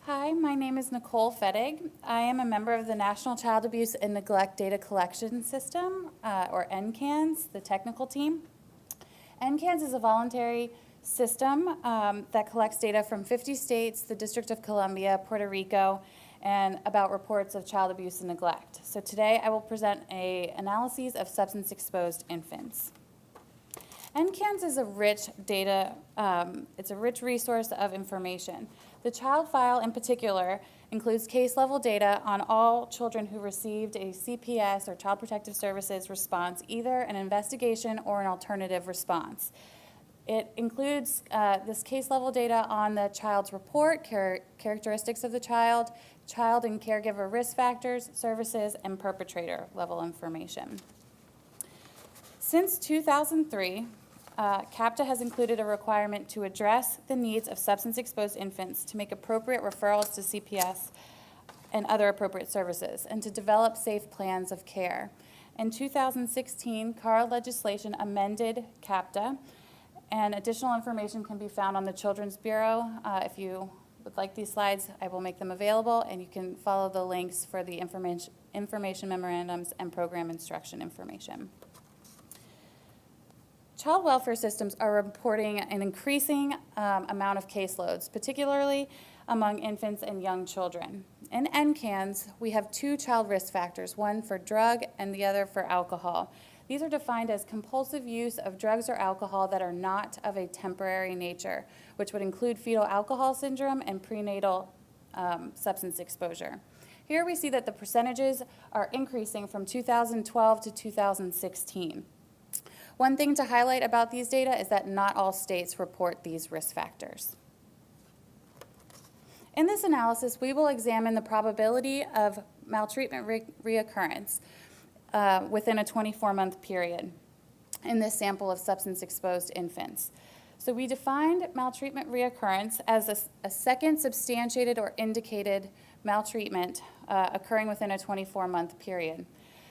Hi, my name is Nicole Fettig. I am a member of the National Child Abuse and Neglect Data Collection System, or NCANS, the technical team. NCANS is a voluntary system that collects data from 50 states, the District of Columbia, Puerto Rico, and about reports of child abuse and neglect. So today I will present an analysis of substance-exposed infants. NCANS is a rich data, it's a rich resource of information. The child file in particular includes case-level data on all children who received a CPS or Child Protective Services response, either an investigation or an alternative response. It includes this case-level data on the child's report, characteristics of the child and caregiver risk factors, services, and perpetrator level information. Since 2003, CAPTA has included a requirement to address the needs of substance-exposed infants, to make appropriate referrals to CPS and other appropriate services, and to develop safe plans of care. In 2016, CAR legislation amended CAPTA, and additional information can be found on the Children's Bureau. If you would like these slides, I will make them available, and you can follow the links for the information memorandums and program instruction information. Child welfare systems are reporting an increasing amount of caseloads, particularly among infants and young children. In NCANS, we have two child risk factors, one for drug and the other for alcohol. These are defined as compulsive use of drugs or alcohol that are not of a temporary nature, which would include fetal alcohol syndrome and prenatal substance exposure. Here we see that the percentages are increasing from 2012 to 2016. One thing to highlight about these data is that not all states report these risk factors. In this analysis, we will examine the probability of maltreatment reoccurrence within a 24-month period in this sample of substance-exposed infants. So we defined maltreatment reoccurrence as a second substantiated or indicated maltreatment occurring within a 24-month period.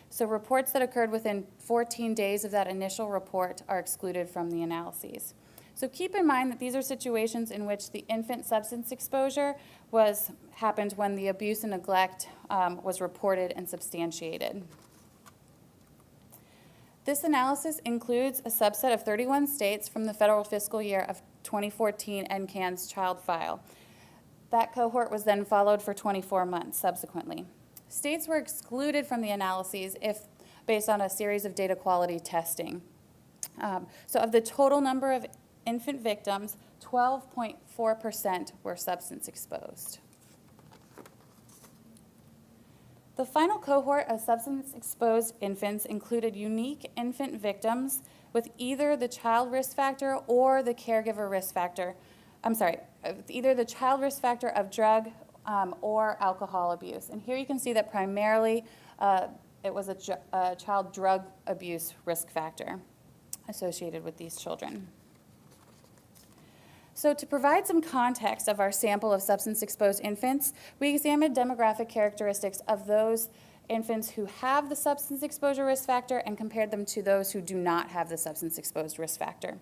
So reports that occurred within 14 days of that initial report are excluded from the analyses. So keep in mind that these are situations in which the infant substance exposure happened when the abuse and neglect was reported and substantiated. This analysis includes a subset of 31 states from the federal fiscal year of 2014 NCANS child file. That cohort was then followed for 24 months subsequently. States were excluded from the analyses based on a series of data quality testing. So of the total number of infant victims, 12.4% were substance exposed. The final cohort of substance-exposed infants included unique infant victims with either the child risk factor or the caregiver risk factor. Either the child risk factor of drug or alcohol abuse. And here you can see that primarily it was a child drug abuse risk factor associated with these children. So to provide some context of our sample of substance-exposed infants, we examined demographic characteristics of those infants who have the substance exposure risk factor and compared them to those who do not have the substance-exposed risk factor.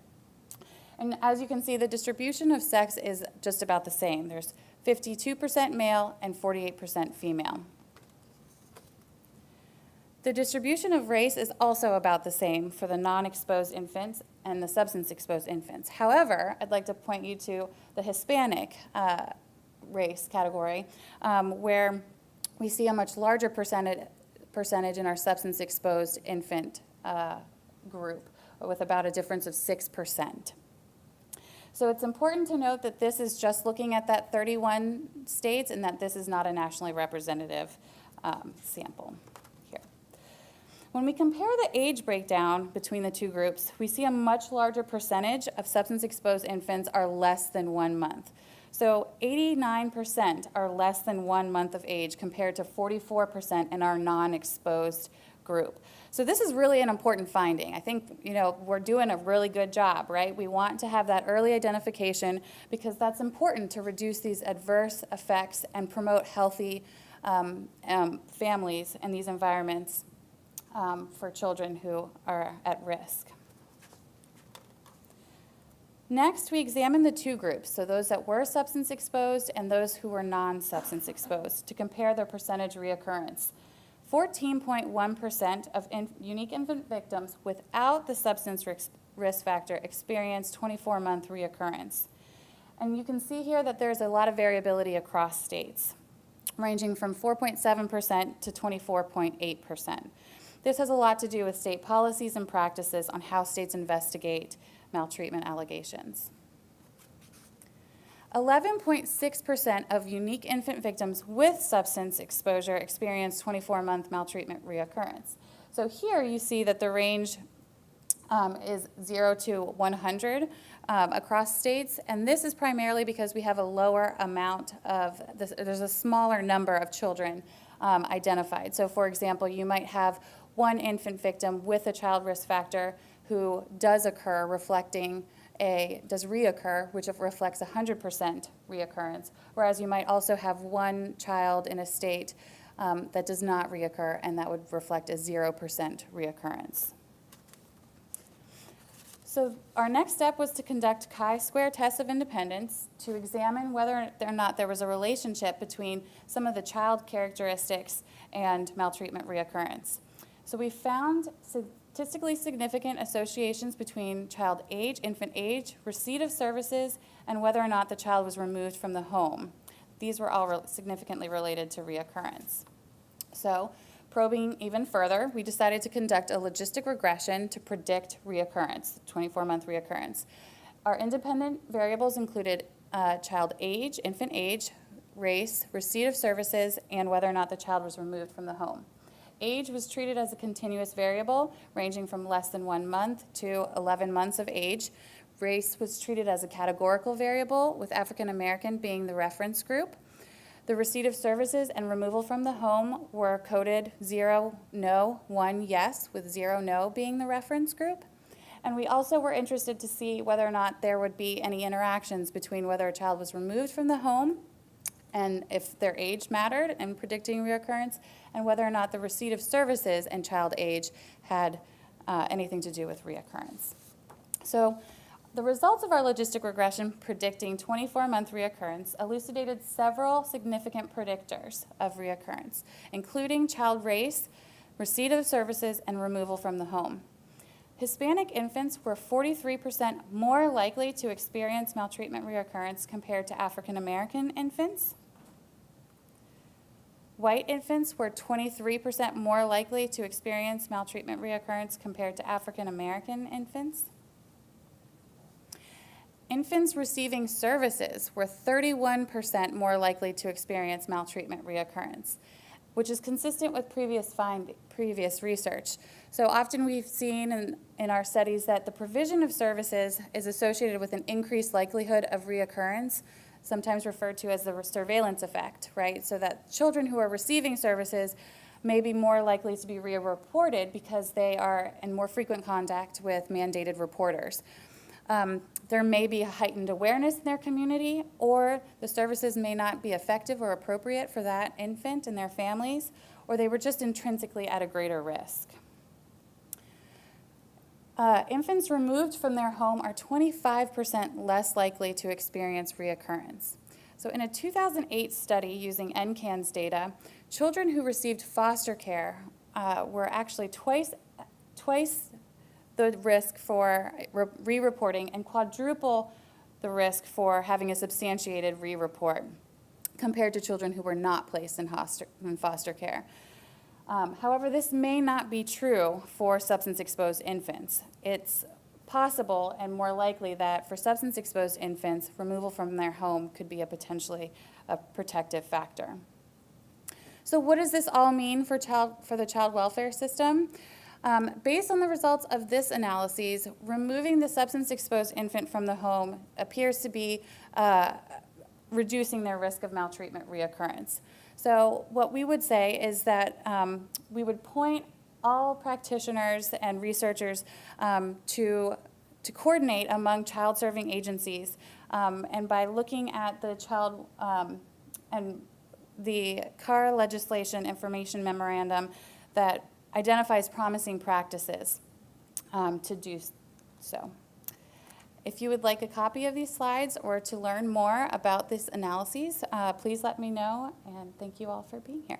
And as you can see, the distribution of sex is just about the same. There's 52% male and 48% female. The distribution of race is also about the same for the non-exposed infants and the substance-exposed infants. However, I'd like to point you to the Hispanic race category, where we see a much larger percentage in our substance-exposed infant group, with about a difference of 6%. So it's important to note that this is just looking at that 31 states and that this is not a nationally representative sample here. When we compare the age breakdown between the two groups, we see a much larger percentage of substance-exposed infants are less than 1 month. So 89% are less than 1 month of age compared to 44% in our non-exposed group. So this is really an important finding. I think, we're doing a really good job, right? We want to have that early identification because that's important to reduce these adverse effects and promote healthy families in these environments for children who are at risk. Next, we examined the two groups, so those that were substance exposed and those who were non-substance exposed, to compare their percentage reoccurrence. 14.1% of unique infant victims without the substance risk factor experienced 24-month reoccurrence. And you can see here that there's a lot of variability across states, ranging from 4.7% to 24.8%. This has a lot to do with state policies and practices on how states investigate maltreatment allegations. 11.6% of unique infant victims with substance exposure experienced 24-month maltreatment reoccurrence. So here you see that the range is 0 to 100 across states, and this is primarily because we have a lower amount of, there's a smaller number of children identified. So for example, you might have one infant victim with a child risk factor who does reoccur, which reflects 100% reoccurrence, whereas you might also have one child in a state that does not reoccur, and that would reflect a 0% reoccurrence. So our next step was to conduct chi-square tests of independence to examine whether or not there was a relationship between some of the child characteristics and maltreatment reoccurrence. So we found statistically significant associations between child age, infant age, receipt of services, and whether or not the child was removed from the home. These were all significantly related to reoccurrence. So, probing even further, we decided to conduct a logistic regression to predict reoccurrence, 24-month reoccurrence. Our independent variables included child age, infant age, race, receipt of services, and whether or not the child was removed from the home. Age was treated as a continuous variable, ranging from less than 1 month to 11 months of age. Race was treated as a categorical variable, with African American being the reference group. The receipt of services and removal from the home were coded 0, no, 1, yes, with 0, no being the reference group. And we also were interested to see whether or not there would be any interactions between whether a child was removed from the home and if their age mattered in predicting reoccurrence, and whether or not the receipt of services and child age had anything to do with reoccurrence. So the results of our logistic regression predicting 24-month reoccurrence elucidated several significant predictors of reoccurrence, including child race, receipt of services, and removal from the home. Hispanic infants were 43% more likely to experience maltreatment reoccurrence compared to African American infants. White infants were 23% more likely to experience maltreatment reoccurrence compared to African American infants. Infants receiving services were 31% more likely to experience maltreatment reoccurrence, which is consistent with previous research. So often we've seen in our studies that the provision of services is associated with an increased likelihood of reoccurrence, sometimes referred to as the surveillance effect, right? So that children who are receiving services may be more likely to be re-reported because they are in more frequent contact with mandated reporters. There may be a heightened awareness in their community, or the services may not be effective or appropriate for that infant and their families, or they were just intrinsically at a greater risk. Infants removed from their home are 25% less likely to experience reoccurrence. So in a 2008 study using NCAN's data, children who received foster care were actually twice the risk for re-reporting and quadruple the risk for having a substantiated re-report compared to children who were not placed in foster care. However, this may not be true for substance-exposed infants. It's possible and more likely that for substance-exposed infants, removal from their home could be potentially a protective factor. So what does this all mean for the child welfare system? Based on the results of this analysis, removing the substance-exposed infant from the home appears to be reducing their risk of maltreatment reoccurrence. So what we would say is that we would point all practitioners and researchers to coordinate among child-serving agencies, and by looking at the child and the CAR legislation information memorandum that identifies promising practices to do so. If you would like a copy of these slides or to learn more about this analysis, please let me know, and thank you all for being here.